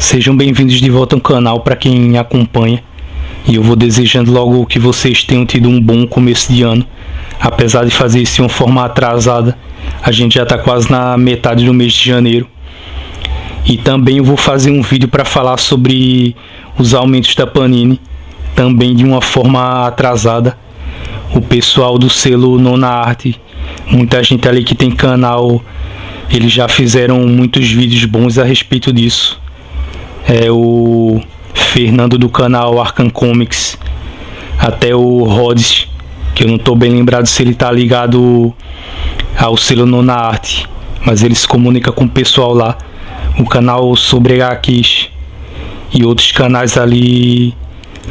Sejam bem-vindos de volta ao canal para quem acompanha. E eu vou desejando logo que vocês tenham tido um bom começo de ano. Apesar de fazer isso de uma forma atrasada, a gente já está quase na metade do mês de janeiro. E também eu vou fazer um vídeo para falar sobre os aumentos da Panini, também de uma forma atrasada. O pessoal do selo Nona Arte, muita gente ali que tem canal, eles já fizeram muitos vídeos bons a respeito disso. O Fernando do canal Arkham Comics, até o Rhodes, que eu não estou bem lembrado se ele está ligado ao selo Nona Arte, mas ele se comunica com o pessoal lá. O canal sobre HQs e outros canais ali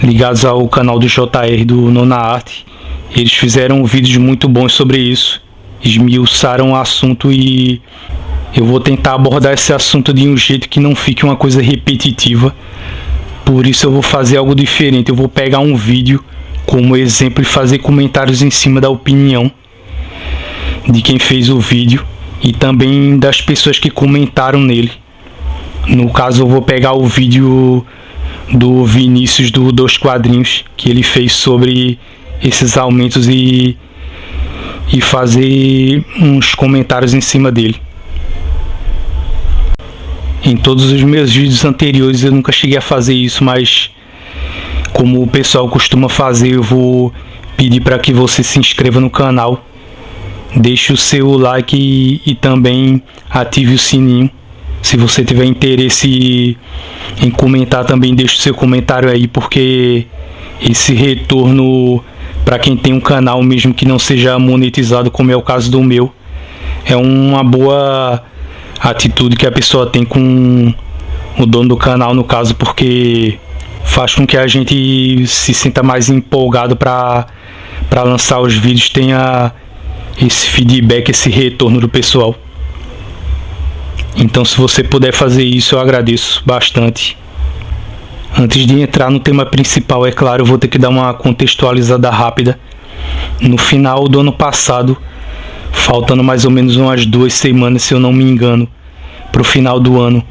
ligados ao canal do JR do Nona Arte, eles fizeram vídeos muito bons sobre isso, esmiuçaram o assunto e eu vou tentar abordar esse assunto de um jeito que não fique uma coisa repetitiva. Por isso eu vou fazer algo diferente. Eu vou pegar um vídeo como exemplo e fazer comentários em cima da opinião de quem fez o vídeo e também das pessoas que comentaram nele. No caso eu vou pegar o vídeo do Vinícius do Dois Quadrinhos, que ele fez sobre esses aumentos e fazer uns comentários em cima dele. Em todos os meus vídeos anteriores eu nunca cheguei a fazer isso, mas como o pessoal costuma fazer, eu vou pedir para que você se inscreva no canal, deixe o seu like e também ative o sininho. Se você tiver interesse em comentar, também deixe o seu comentário aí, porque esse retorno para quem tem um canal, mesmo que não seja monetizado, como é o caso do meu, é uma boa atitude que a pessoa tem com o dono do canal, no caso, porque faz com que a gente se sinta mais empolgado para lançar os vídeos, tenha esse feedback, esse retorno do pessoal. Então, se você puder fazer isso, eu agradeço bastante. Antes de entrar no tema principal, é claro, eu vou ter que dar uma contextualizada rápida. No final do ano passado, faltando mais ou menos umas 2 semanas, se eu não me engano, para o final do ano,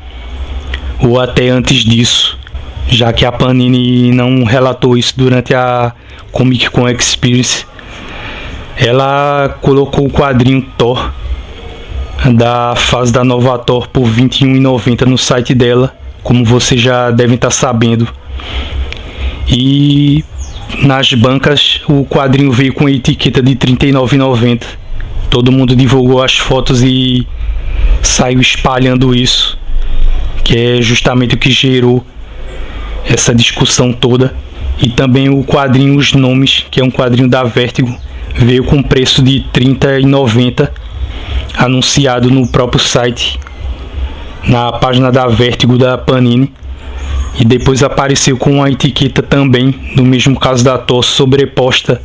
ou até antes disso, já que a Panini não relatou isso durante a Comic Con Experience, ela colocou o quadrinho Thor da fase da nova Thor por R$ 21,90 no site dela, como vocês já devem estar sabendo. E nas bancas o quadrinho veio com a etiqueta de R$ 39,90. Todo mundo divulgou as fotos e saiu espalhando isso, que é justamente o que gerou essa discussão toda. E também o quadrinho Os Nomes, que é um quadrinho da Vertigo, veio com preço de R$ 30,90, anunciado no próprio site, na página da Vertigo da Panini, e depois apareceu com a etiqueta também, no mesmo caso da Thor, sobreposta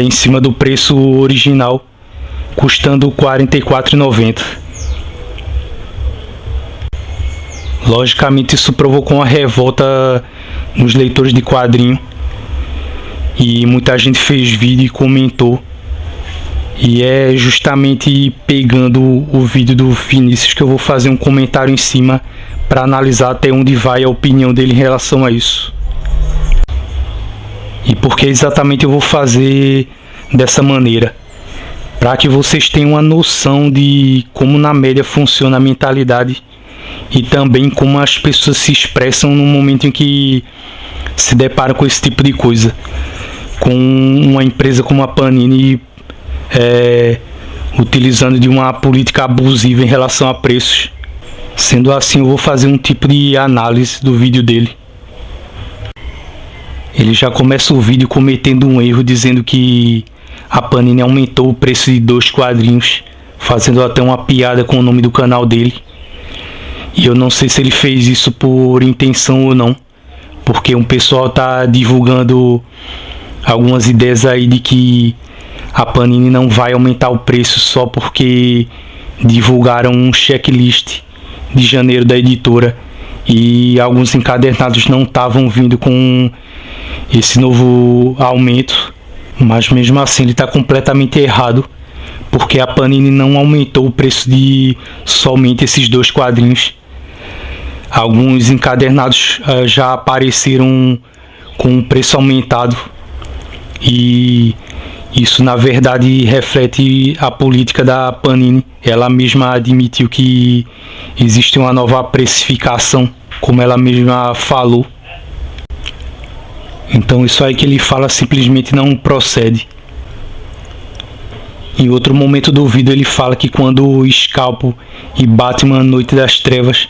em cima do preço original, custando R$ 44,90. Logicamente isso provocou uma revolta nos leitores de quadrinho, e muita gente fez vídeo e comentou. E é justamente pegando o vídeo do Vinícius que eu vou fazer um comentário em cima para analisar até onde vai a opinião dele em relação a isso. E por que exatamente eu vou fazer dessa maneira? Para que vocês tenham uma noção de como na média funciona a mentalidade e também como as pessoas se expressam no momento em que se deparam com esse tipo de coisa. Com uma empresa como a Panini utilizando de uma política abusiva em relação a preços. Sendo assim, eu vou fazer um tipo de análise do vídeo dele. Ele já começa o vídeo cometendo um erro, dizendo que a Panini aumentou o preço de 2 quadrinhos, fazendo até uma piada com o nome do canal dele. E eu não sei se ele fez isso por intenção ou não, porque um pessoal está divulgando algumas ideias aí de que a Panini não vai aumentar o preço só porque divulgaram um checklist de janeiro da editora e alguns encadernados não estavam vindo com esse novo aumento. Mas mesmo assim ele está completamente errado, porque a Panini não aumentou o preço de somente esses 2 quadrinhos. Alguns encadernados já apareceram com um preço aumentado, e isso na verdade reflete a política da Panini. Ela mesma admitiu que existe uma nova precificação, como ela mesma falou. Então isso aí que ele fala simplesmente não procede. Em outro momento do vídeo ele fala que quando Scalpo e Batman Noite das Trevas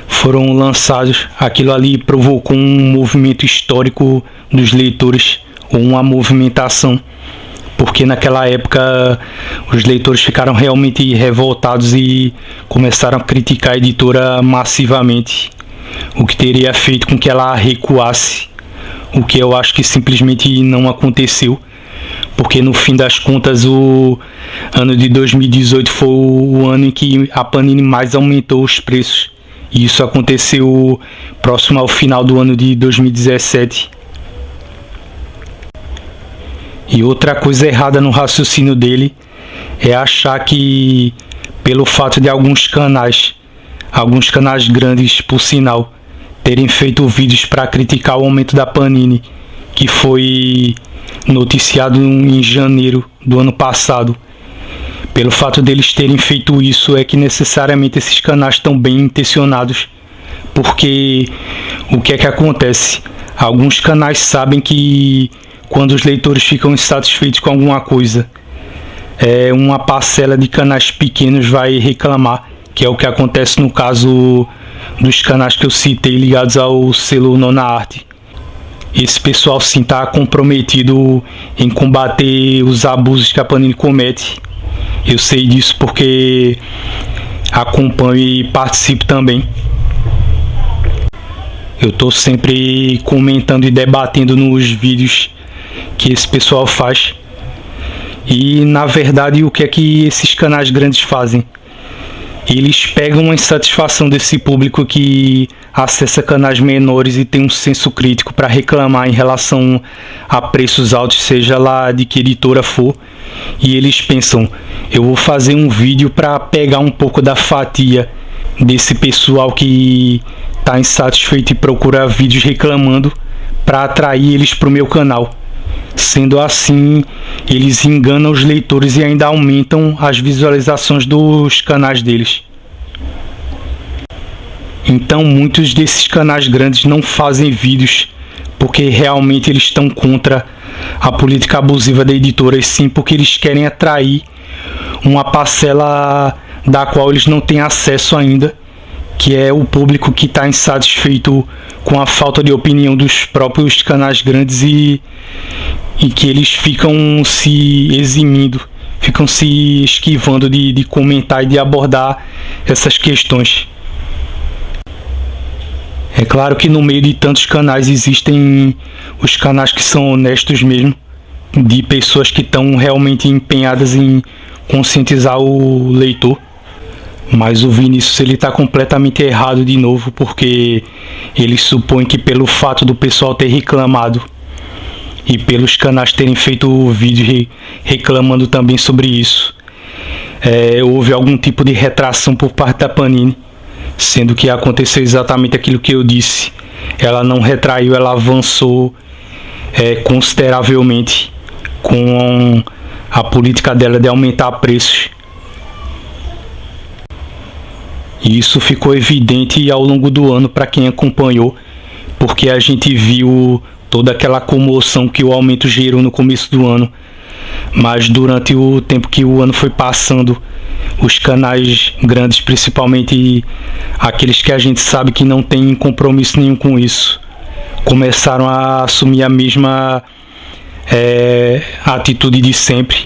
foram lançados, aquilo ali provocou um movimento histórico dos leitores, ou uma movimentação, porque naquela época os leitores ficaram realmente revoltados e começaram a criticar a editora massivamente, o que teria feito com que ela recuasse, o que eu acho que simplesmente não aconteceu, porque no fim das contas o ano de 2018 foi o ano em que a Panini mais aumentou os preços, e isso aconteceu próximo ao final do ano de 2017. E outra coisa errada no raciocínio dele é achar que, pelo fato de alguns canais grandes por sinal, terem feito vídeos para criticar o aumento da Panini, que foi noticiado em janeiro do ano passado, pelo fato deles terem feito isso é que necessariamente esses canais estão bem intencionados, porque o que é que acontece? Alguns canais sabem que quando os leitores ficam insatisfeitos com alguma coisa, uma parcela de canais pequenos vai reclamar, que é o que acontece no caso dos canais que eu citei ligados ao selo Nona Arte. Esse pessoal sim está comprometido em combater os abusos que a Panini comete. Eu sei disso porque acompanho e participo também. Eu estou sempre comentando e debatendo nos vídeos que esse pessoal faz. E na verdade o que é que esses canais grandes fazem? Eles pegam a insatisfação desse público que acessa canais menores e tem um senso crítico para reclamar em relação a preços altos, seja lá de que editora for, e eles pensam, eu vou fazer um vídeo para pegar um pouco da fatia desse pessoal que está insatisfeito e procura vídeos reclamando para atrair eles para o meu canal. Sendo assim, eles enganam os leitores e ainda aumentam as visualizações dos canais deles. Então muitos desses canais grandes não fazem vídeos porque realmente eles estão contra a política abusiva da editora, e sim porque eles querem atrair uma parcela da qual eles não têm acesso ainda, que é o público que está insatisfeito com a falta de opinião dos próprios canais grandes e que eles ficam se eximindo, ficam se esquivando de comentar e de abordar essas questões. É claro que no meio de tantos canais existem os canais que são honestos mesmo, de pessoas que estão realmente empenhadas em conscientizar o leitor. Mas o Vinícius ele está completamente errado de novo, porque ele supõe que pelo fato do pessoal ter reclamado e pelos canais terem feito vídeo reclamando também sobre isso, houve algum tipo de retração por parte da Panini, sendo que aconteceu exatamente aquilo que eu disse. Ela não retraiu, ela avançou consideravelmente com a política dela de aumentar preços. E isso ficou evidente ao longo do ano para quem acompanhou, porque a gente viu toda aquela comoção que o aumento gerou no começo do ano. Mas durante o tempo que o ano foi passando, os canais grandes, principalmente aqueles que a gente sabe que não tem compromisso nenhum com isso, começaram a assumir a mesma atitude de sempre.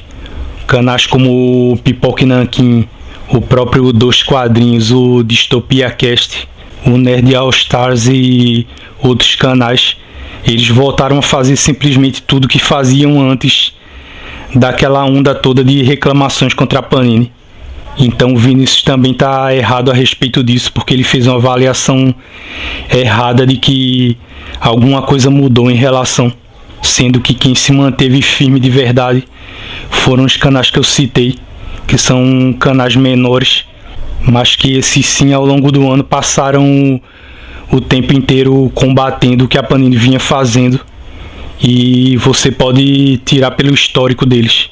Canais como o Pipoca e Nanquim, o próprio Dois Quadrinhos, o Distopia Cast, o Nerd All Stars e outros canais, eles voltaram a fazer simplesmente tudo que faziam antes daquela onda toda de reclamações contra a Panini. Então o Vinícius também está errado a respeito disso, porque ele fez uma avaliação errada de que alguma coisa mudou em relação, sendo que quem se manteve firme de verdade foram os canais que eu citei, que são canais menores, mas que esses sim ao longo do ano passaram o tempo inteiro combatendo o que a Panini vinha fazendo, e você pode tirar pelo histórico deles.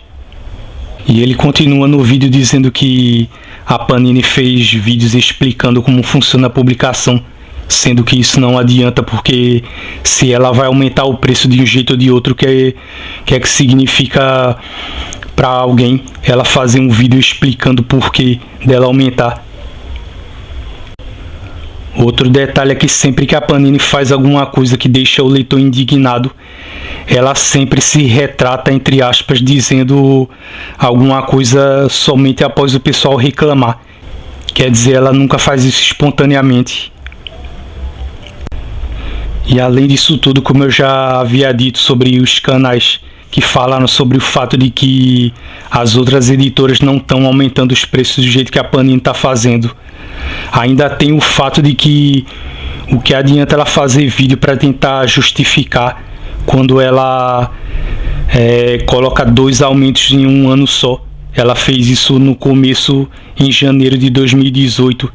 E ele continua no vídeo dizendo que a Panini fez vídeos explicando como funciona a publicação, sendo que isso não adianta, porque se ela vai aumentar o preço de um jeito ou de outro, que significa para alguém ela fazer um vídeo explicando o porquê dela aumentar. Outro detalhe é que sempre que a Panini faz alguma coisa que deixa o leitor indignado, ela sempre se retrata, entre aspas, dizendo alguma coisa somente após o pessoal reclamar. Quer dizer, ela nunca faz isso espontaneamente. E além disso tudo, como eu já havia dito sobre os canais que falaram sobre o fato de que as outras editoras não estão aumentando os preços do jeito que a Panini está fazendo, ainda tem o fato de que o que adianta ela fazer vídeo para tentar justificar quando ela coloca 2 aumentos em um ano só. Ela fez isso no começo, em janeiro de 2018,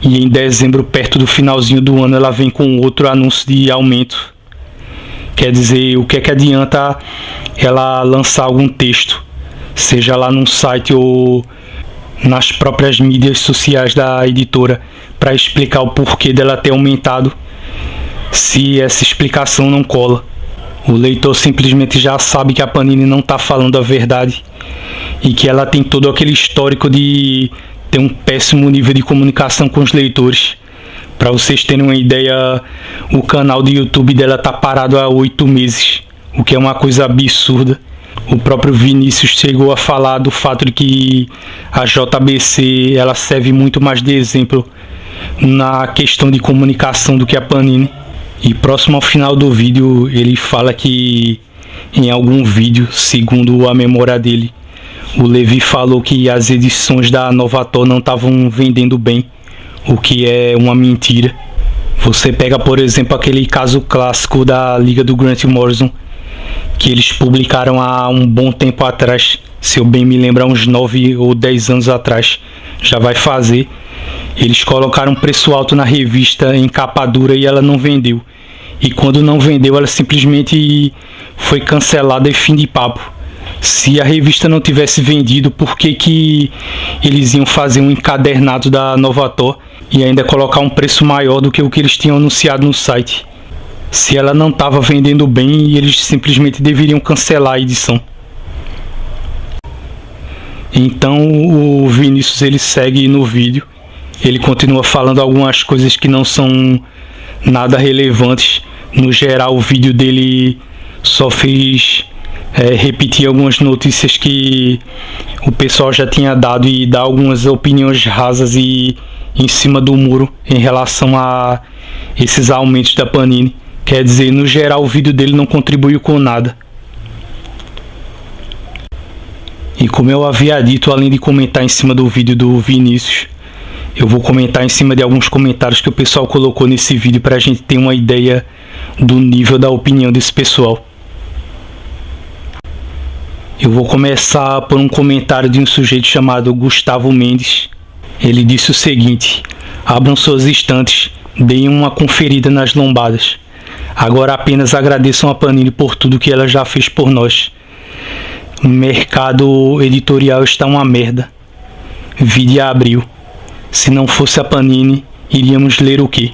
e em dezembro, perto do finalzinho do ano, ela vem com outro anúncio de aumento. Quer dizer, o que é que adianta ela lançar algum texto, seja lá num site ou nas próprias mídias sociais da editora, para explicar o porquê dela ter aumentado, se essa explicação não cola? O leitor simplesmente já sabe que a Panini não está falando a verdade e que ela tem todo aquele histórico de ter um péssimo nível de comunicação com os leitores. Para vocês terem uma ideia, o canal do YouTube dela está parado há 8 meses, o que é uma coisa absurda. O próprio Vinícius chegou a falar do fato de que a JBC ela serve muito mais de exemplo na questão de comunicação do que a Panini. E próximo ao final do vídeo, ele fala que em algum vídeo, segundo a memória dele, o Levi falou que as edições da Novator não estavam vendendo bem, o que é uma mentira. Você pega, por exemplo, aquele caso clássico da Liga do Grant Morrison, que eles publicaram há um bom tempo atrás, se eu bem me lembro, há uns 9 ou 10 anos atrás, já vai fazer. Eles colocaram um preço alto na revista em capa dura e ela não vendeu. E quando não vendeu, ela simplesmente foi cancelada e fim de papo. Se a revista não tivesse vendido, por que eles iam fazer um encadernado da Novator e ainda colocar um preço maior do que o que eles tinham anunciado no site? Se ela não estava vendendo bem, eles simplesmente deveriam cancelar a edição. Então o Vinícius ele segue no vídeo. Ele continua falando algumas coisas que não são nada relevantes. No geral, o vídeo dele só fez repetir algumas notícias que o pessoal já tinha dado e dar algumas opiniões rasas e em cima do muro em relação a esses aumentos da Panini. Quer dizer, no geral, o vídeo dele não contribuiu com nada. E como eu havia dito, além de comentar em cima do vídeo do Vinícius, eu vou comentar em cima de alguns comentários que o pessoal colocou nesse vídeo para a gente ter uma ideia do nível da opinião desse pessoal. Eu vou começar por um comentário de um sujeito chamado Gustavo Mendes. Ele disse o seguinte: abram suas estantes, deem uma conferida nas lombadas. Agora apenas agradeçam a Panini por tudo que ela já fez por nós. O mercado editorial está uma merda. Vide Abril. Se não fosse a Panini, iríamos ler o quê?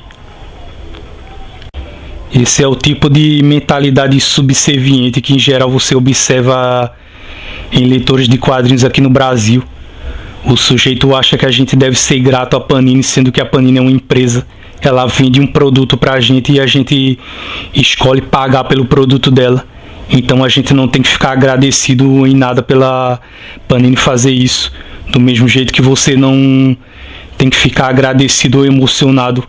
Esse é o tipo de mentalidade subserviente que em geral você observa em leitores de quadrinhos aqui no Brasil. O sujeito acha que a gente deve ser grato à Panini, sendo que a Panini é uma empresa. Ela vende um produto pra gente e a gente escolhe pagar pelo produto dela. Então a gente não tem que ficar agradecido em nada pela Panini fazer isso. Do mesmo jeito que você não tem que ficar agradecido ou emocionado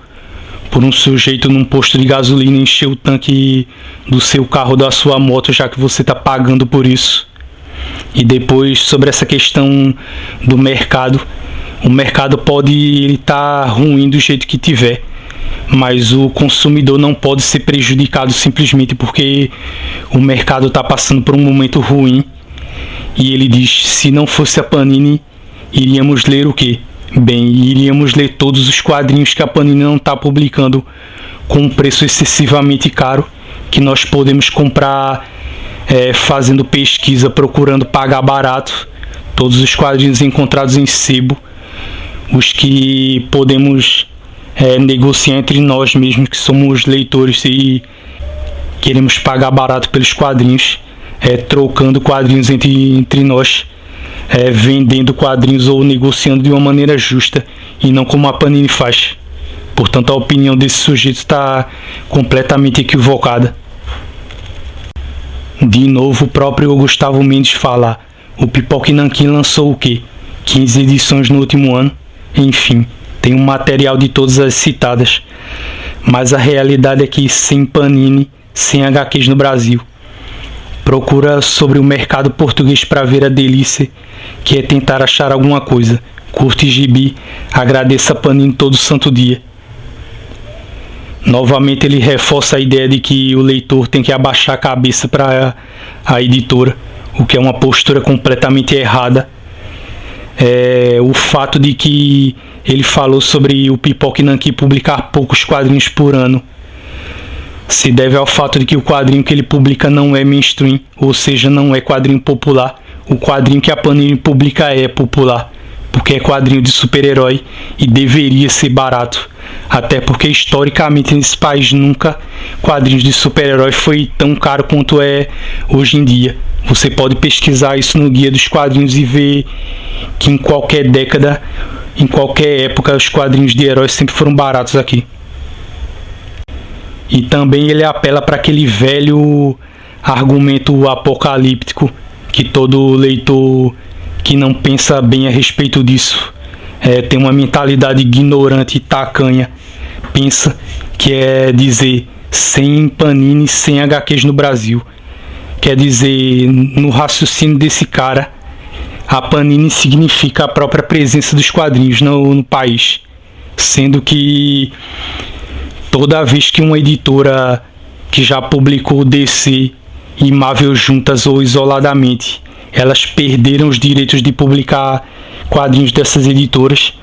por um sujeito num posto de gasolina encher o tanque do seu carro, da sua moto, já que você está pagando por isso. E depois, sobre essa questão do mercado, o mercado pode estar ruim do jeito que tiver, mas o consumidor não pode ser prejudicado simplesmente porque o mercado está passando por um momento ruim. E ele diz: se não fosse a Panini, iríamos ler o quê? Bem, iríamos ler todos os quadrinhos que a Panini não está publicando com um preço excessivamente caro, que nós podemos comprar fazendo pesquisa, procurando pagar barato. Todos os quadrinhos encontrados em sebo, os que podemos negociar entre nós mesmos, que somos leitores e queremos pagar barato pelos quadrinhos, trocando quadrinhos entre nós, vendendo quadrinhos ou negociando de uma maneira justa e não como a Panini faz. Portanto, a opinião desse sujeito está completamente equivocada. De novo, o próprio Gustavo Mendes fala: o Pipoca e Nanquim lançou o quê? 15 edições no último ano? Enfim, tem um material de todas as citadas. Mas a realidade é que sem Panini, sem HQs no Brasil. Procura sobre o mercado português para ver a delícia que é tentar achar alguma coisa. Curte gibi, agradeça a Panini todo santo dia. Novamente ele reforça a ideia de que o leitor tem que abaixar a cabeça para a editora, o que é uma postura completamente errada. O fato de que ele falou sobre o Pipoca e Nanquim publicar poucos quadrinhos por ano se deve ao fato de que o quadrinho que ele publica não é mainstream, ou seja, não é quadrinho popular. O quadrinho que a Panini publica é popular, porque é quadrinho de super-herói e deveria ser barato. Até porque historicamente nesse país nunca quadrinhos de super-herói foi tão caro quanto é hoje em dia. Você pode pesquisar isso no Guia dos Quadrinhos e ver que em qualquer década, em qualquer época, os quadrinhos de heróis sempre foram baratos aqui. E também ele apela para aquele velho argumento apocalíptico que todo leitor que não pensa bem a respeito disso, tem uma mentalidade ignorante e tacanha, pensa que é dizer sem Panini, sem HQs no Brasil. Quer dizer, no raciocínio desse cara, a Panini significa a própria presença dos quadrinhos no país, sendo que toda vez que uma editora que já publicou DC e Marvel juntas ou isoladamente, elas perderam os direitos de publicar quadrinhos dessas editoras,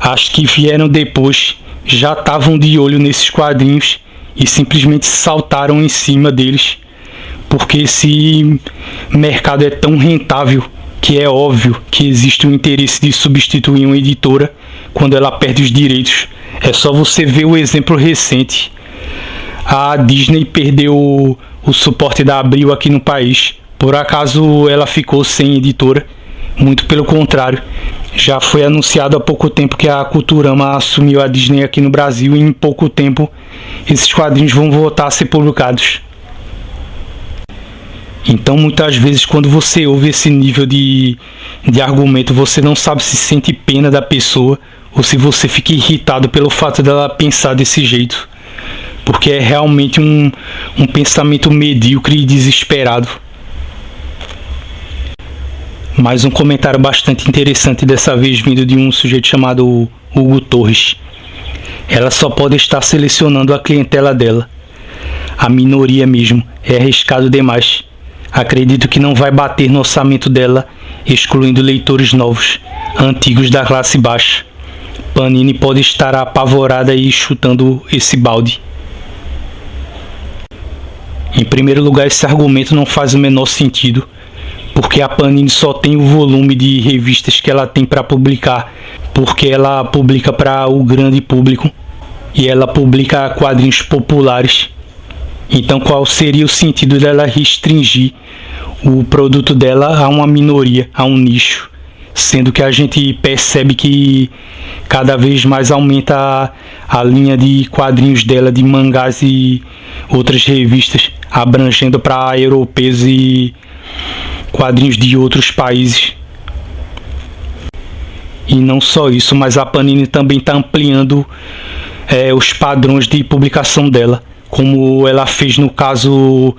as que vieram depois já estavam de olho nesses quadrinhos e simplesmente saltaram em cima deles, porque esse mercado é tão rentável que é óbvio que existe o interesse de substituir uma editora quando ela perde os direitos. É só você ver o exemplo recente. A Disney perdeu o suporte da Abril aqui no país. Por acaso ela ficou sem editora? Muito pelo contrário. Já foi anunciado há pouco tempo que a Culturama assumiu a Disney aqui no Brasil e em pouco tempo esses quadrinhos vão voltar a ser publicados. Então muitas vezes quando você ouve esse nível de argumento, você não sabe se sente pena da pessoa ou se você fica irritado pelo fato dela pensar desse jeito, porque é realmente um pensamento medíocre e desesperado. Mais um comentário bastante interessante, dessa vez vindo de um sujeito chamado Hugo Torres. Ela só pode estar selecionando a clientela dela. A minoria mesmo, é arriscado demais. Acredito que não vai bater no orçamento dela, excluindo leitores novos, antigos da classe baixa. Panini pode estar apavorada e chutando esse balde. Em primeiro lugar, esse argumento não faz o menor sentido, porque a Panini só tem o volume de revistas que ela tem para publicar, porque ela publica para o grande público e ela publica quadrinhos populares. Então qual seria o sentido dela restringir o produto dela a uma minoria, a um nicho, sendo que a gente percebe que cada vez mais aumenta a linha de quadrinhos dela, de mangás e outras revistas, abrangendo para europeus e quadrinhos de outros países. E não só isso, mas a Panini também está ampliando os padrões de publicação dela, como ela fez no caso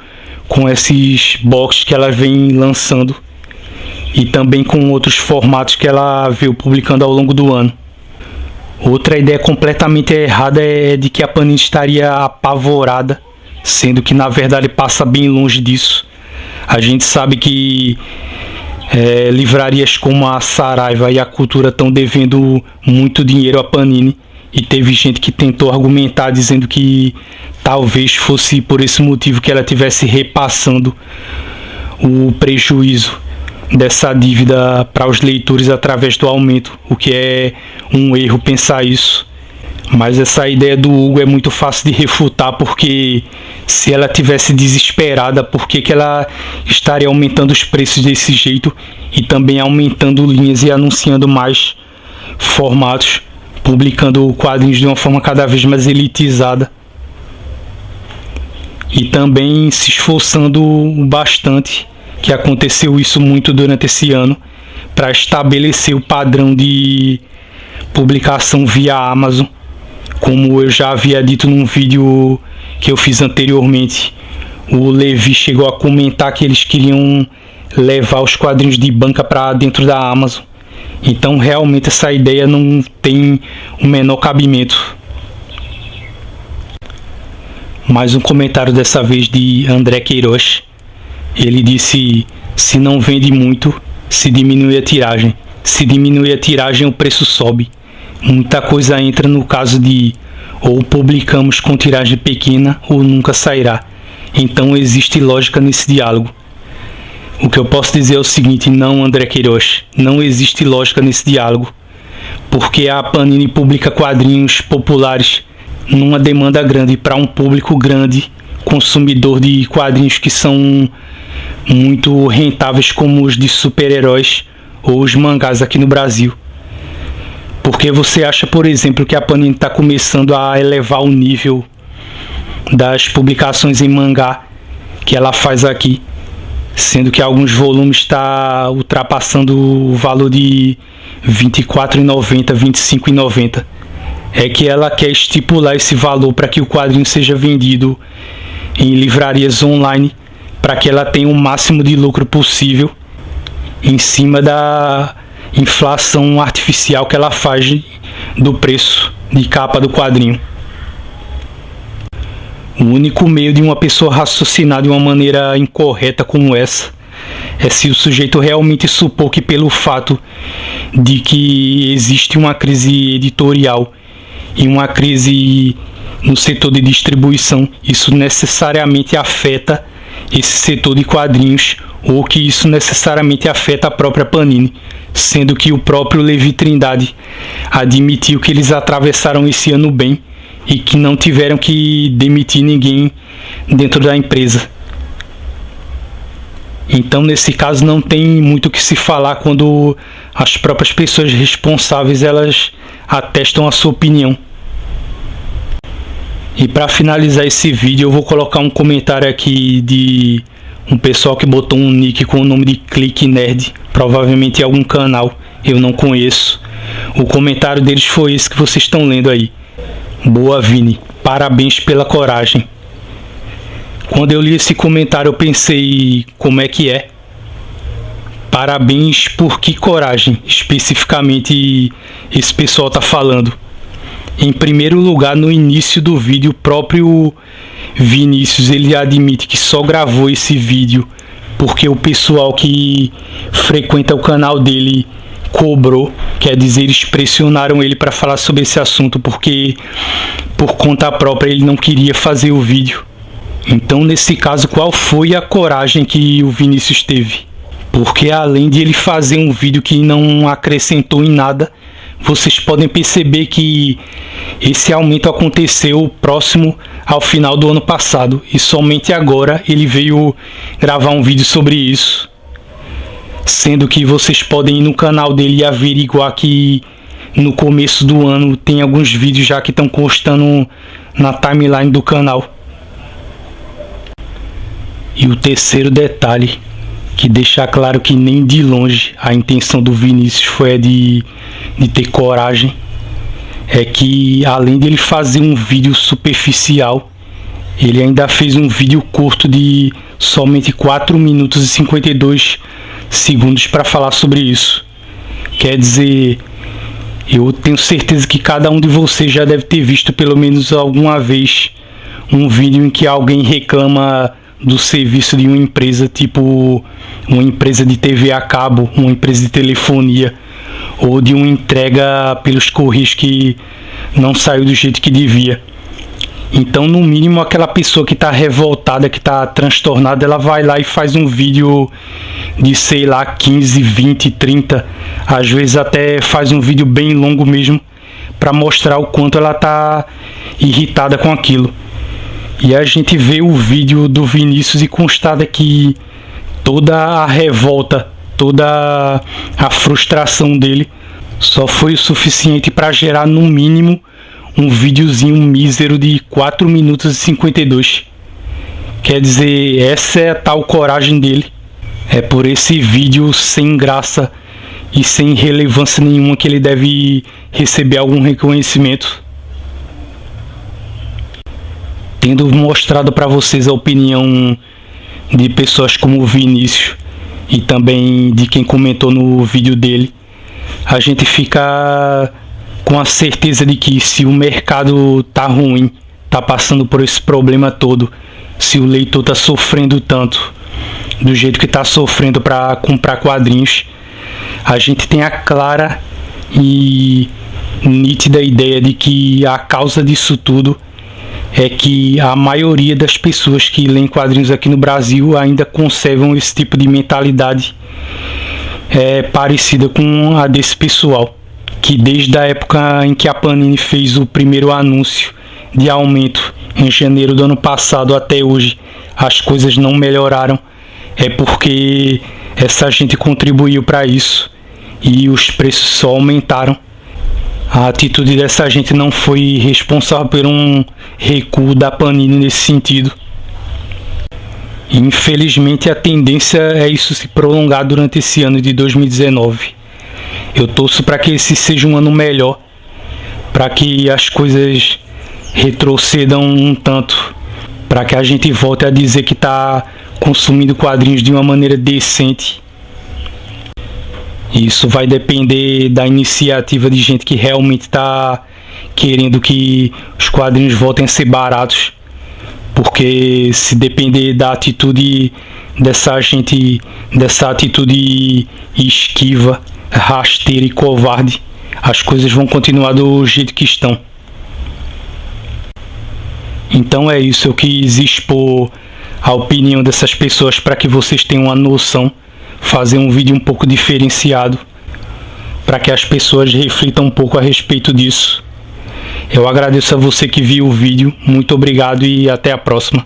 com esses boxes que ela vem lançando e também com outros formatos que ela veio publicando ao longo do ano. Outra ideia completamente errada é de que a Panini estaria apavorada, sendo que na verdade passa bem longe disso. A gente sabe que Livrarias como a Saraiva e a Cultura estão devendo muito dinheiro à Panini, e teve gente que tentou argumentar dizendo que talvez fosse por esse motivo que ela estivesse repassando o prejuízo dessa dívida para os leitores através do aumento, o que é um erro pensar isso. Mas essa ideia do Hugo é muito fácil de refutar, porque se ela tivesse desesperada, por que ela estaria aumentando os preços desse jeito e também aumentando linhas e anunciando mais formatos, publicando quadrinhos de uma forma cada vez mais elitizada, e também se esforçando bastante, que aconteceu isso muito durante esse ano, para estabelecer o padrão de publicação via Amazon. Como eu já havia dito num vídeo que eu fiz anteriormente, o Levi chegou a comentar que eles queriam levar os quadrinhos de banca para dentro da Amazon. Então realmente essa ideia não tem o menor cabimento. Mais um comentário, dessa vez de André Queiroz. Ele disse: se não vende muito, se diminui a tiragem. Se diminui a tiragem, o preço sobe. Muita coisa entra no caso de ou publicamos com tiragem pequena ou nunca sairá. Então existe lógica nesse diálogo. O que eu posso dizer é o seguinte: não, André Queiroz, não existe lógica nesse diálogo, porque a Panini publica quadrinhos populares numa demanda grande para um público grande, consumidor de quadrinhos que são muito rentáveis, como os de super-heróis ou os mangás aqui no Brasil. Porque você acha, por exemplo, que a Panini está começando a elevar o nível das publicações em mangá que ela faz aqui, sendo que alguns volumes está ultrapassando o valor de R$ 24,90, R$ 25,90. É que ela quer estipular esse valor para que o quadrinho seja vendido em livrarias online, para que ela tenha o máximo de lucro possível em cima da inflação artificial que ela faz do preço de capa do quadrinho. O único meio de uma pessoa raciocinar de uma maneira incorreta como essa é se o sujeito realmente supor que, pelo fato de que existe uma crise editorial e uma crise no setor de distribuição, isso necessariamente afeta esse setor de quadrinhos, ou que isso necessariamente afeta a própria Panini, sendo que o próprio Levi Trindade admitiu que eles atravessaram esse ano bem e que não tiveram que demitir ninguém dentro da empresa. Então, nesse caso, não tem muito o que se falar quando as próprias pessoas responsáveis elas atestam a sua opinião. E para finalizar esse vídeo, eu vou colocar um comentário aqui de um pessoal que botou um nick com o nome de Clique Nerd, provavelmente em algum canal, eu não conheço. O comentário deles foi esse que vocês estão lendo aí. Boa, Vini, parabéns pela coragem. Quando eu li esse comentário eu pensei, como é que é? Parabéns por que coragem, especificamente esse pessoal tá falando. Em primeiro lugar, no início do vídeo, o próprio Vinícius ele admite que só gravou esse vídeo porque o pessoal que frequenta o canal dele cobrou, quer dizer, eles pressionaram ele para falar sobre esse assunto, porque por conta própria ele não queria fazer o vídeo. Então, nesse caso, qual foi a coragem que o Vinícius teve? Porque além de ele fazer um vídeo que não acrescentou em nada, vocês podem perceber que esse aumento aconteceu próximo ao final do ano passado, e somente agora ele veio gravar um vídeo sobre isso, sendo que vocês podem ir no canal dele e averiguar que no começo do ano tem alguns vídeos já que estão constando na timeline do canal. E o terceiro detalhe, que deixa claro que nem de longe a intenção do Vinícius foi a de ter coragem, é que além de ele fazer um vídeo superficial, ele ainda fez um vídeo curto de somente 4 minutos e 52 segundos para falar sobre isso. Quer dizer, eu tenho certeza que cada um de vocês já deve ter visto pelo menos alguma vez um vídeo em que alguém reclama do serviço de uma empresa, tipo uma empresa de TV a cabo, uma empresa de telefonia, ou de uma entrega pelos correios que não saiu do jeito que devia. Então, no mínimo, aquela pessoa que está revoltada, que está transtornada, ela vai lá e faz um vídeo de, sei lá, 15, 20, 30, às vezes até faz um vídeo bem longo mesmo, para mostrar o quanto ela está irritada com aquilo. E a gente vê o vídeo do Vinícius e constata que toda a revolta, toda a frustração dele só foi o suficiente para gerar no mínimo um videozinho mísero de 4 minutos e 52. Quer dizer, essa é a tal coragem dele. É por esse vídeo sem graça e sem relevância nenhuma que ele deve receber algum reconhecimento. Tendo mostrado para vocês a opinião de pessoas como o Vinícius e também de quem comentou no vídeo dele, a gente fica com a certeza de que se o mercado tá ruim, tá passando por esse problema todo, se o leitor tá sofrendo tanto, do jeito que tá sofrendo para comprar quadrinhos, a gente tem a clara e nítida ideia de que a causa disso tudo é que a maioria das pessoas que leem quadrinhos aqui no Brasil ainda conservam esse tipo de mentalidade parecida com a desse pessoal, que desde a época em que a Panini fez o primeiro anúncio de aumento em janeiro do ano passado até hoje, as coisas não melhoraram. É porque essa gente contribuiu para isso e os preços só aumentaram. A atitude dessa gente não foi responsável por um recuo da Panini nesse sentido. Infelizmente, a tendência é isso se prolongar durante esse ano de 2019. Eu torço para que esse seja um ano melhor, para que as coisas retrocedam um tanto, para que a gente volte a dizer que está consumindo quadrinhos de uma maneira decente. Isso vai depender da iniciativa de gente que realmente está querendo que os quadrinhos voltem a ser baratos, porque se depender da atitude dessa gente, dessa atitude esquiva, rasteira e covarde, as coisas vão continuar do jeito que estão. Então é isso, eu quis expor a opinião dessas pessoas para que vocês tenham uma noção, fazer um vídeo um pouco diferenciado, para que as pessoas reflitam um pouco a respeito disso. Eu agradeço a você que viu o vídeo, muito obrigado e até a próxima.